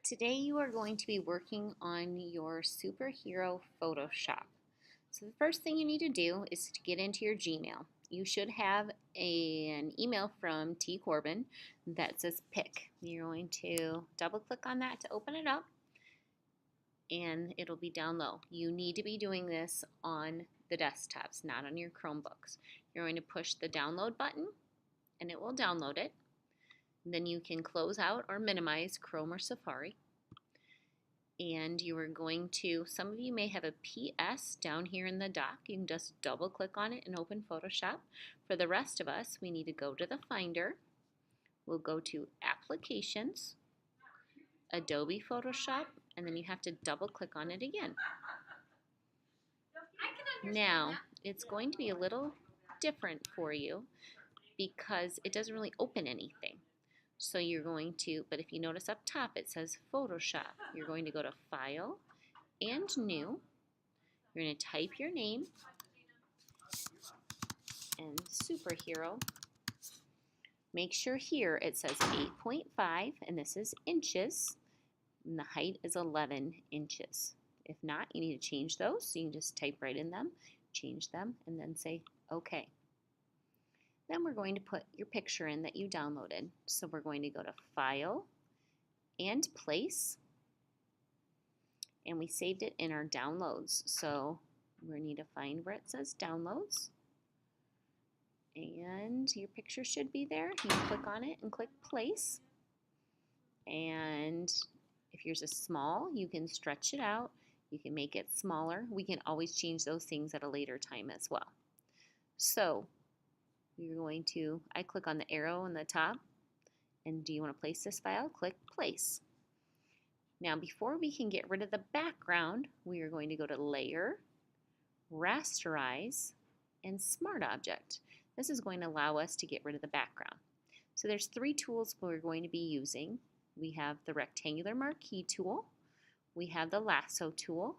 Today you are going to be working on your superhero Photoshop. So the first thing you need to do is to get into your Gmail. You should have an email from T. Corbin that says pick. You're going to double click on that to open it up and it'll be down low. You need to be doing this on the desktops, not on your Chromebooks. You're going to push the download button and it will download it. Then you can close out or minimize Chrome or Safari. And you are going to, some of you may have a PS down here in the dock. You can just double click on it and open Photoshop. For the rest of us, we need to go to the Finder. We'll go to Applications, Adobe Photoshop, and then you have to double click on it again. Now, it's going to be a little different for you because it doesn't really open anything. So you're going to, but if you notice up top it says Photoshop, you're going to go to File and New. You're going to type your name and superhero. Make sure here it says 8.5 and this is inches and the height is 11 inches. If not, you need to change those. So you can just type right in them, change them, and then say OK. Then we're going to put your picture in that you downloaded. So we're going to go to File and Place. And we saved it in our downloads. So we need to find where it says Downloads. And your picture should be there. You can click on it and click Place. And if yours is small, you can stretch it out. You can make it smaller. We can always change those things at a later time as well. So you're going to, I click on the arrow on the top, and do you want to place this file? Click Place. Now before we can get rid of the background, we are going to go to Layer, Rasterize, and Smart Object. This is going to allow us to get rid of the background. So there's three tools we're going to be using. We have the Rectangular Marquee tool, we have the Lasso tool,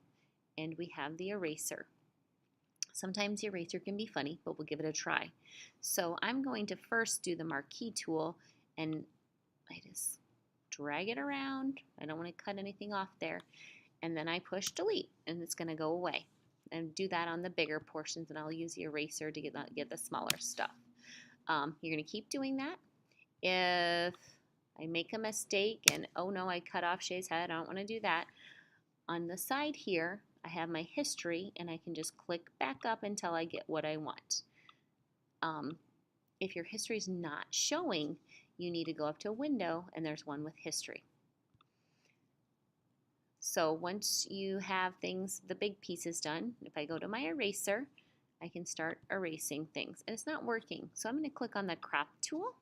and we have the Eraser. Sometimes the eraser can be funny, but we'll give it a try. So I'm going to first do the marquee tool and I just drag it around. I don't want to cut anything off there. And then I push delete and it's going to go away. And do that on the bigger portions and I'll use the eraser to get the smaller stuff. You're going to keep doing that. If I make a mistake and oh no, I cut off Shay's head, I don't want to do that. On the side here, I have my history and I can just click back up until I get what I want. If your history is not showing, you need to go up to Window and there's one with history. So once you have things, the big pieces done, if I go to my eraser, I can start erasing things. And it's not working. So I'm going to click on the crop tool.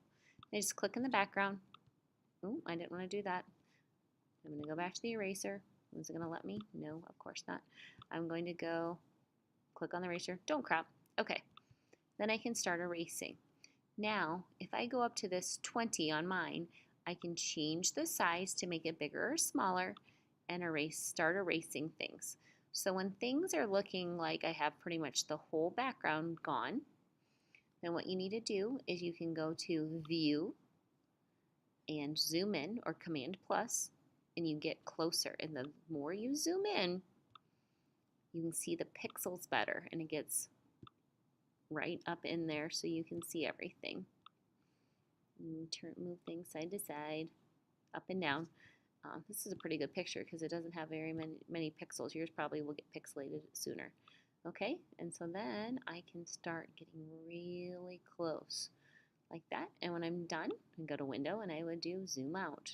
I just click in the background. Oh, I didn't want to do that. I'm going to go back to the eraser. Is it going to let me? No, of course not. I'm going to go click on the eraser. Don't crop. Okay. Then I can start erasing. Now, if I go up to this 20 on mine, I can change the size to make it bigger or smaller and start erasing things. So when things are looking like I have pretty much the whole background gone, then what you need to do is you can go to View and zoom in or Command plus and you get closer, and the more you zoom in, you can see the pixels better, and it gets right up in there so you can see everything. Move things side to side, up and down. This is a pretty good picture because it doesn't have very many pixels. Yours probably will get pixelated sooner. Okay, and so then I can start getting really close like that, and when I'm done, I can go to Window and I would do Zoom Out.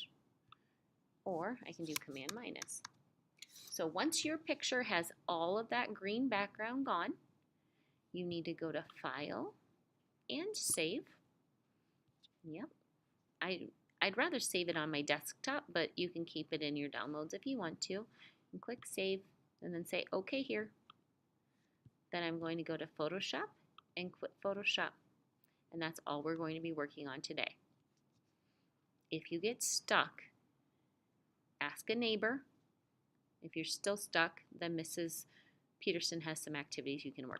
Or I can do Command minus. So once your picture has all of that green background gone, you need to go to File and Save. Yep. I'd rather save it on my desktop, but you can keep it in your downloads if you want to. And click Save and then say OK here. Then I'm going to go to Photoshop and quit Photoshop. And that's all we're going to be working on today. If you get stuck, ask a neighbor. If you're still stuck, then Mrs. Peterson has some activities you can work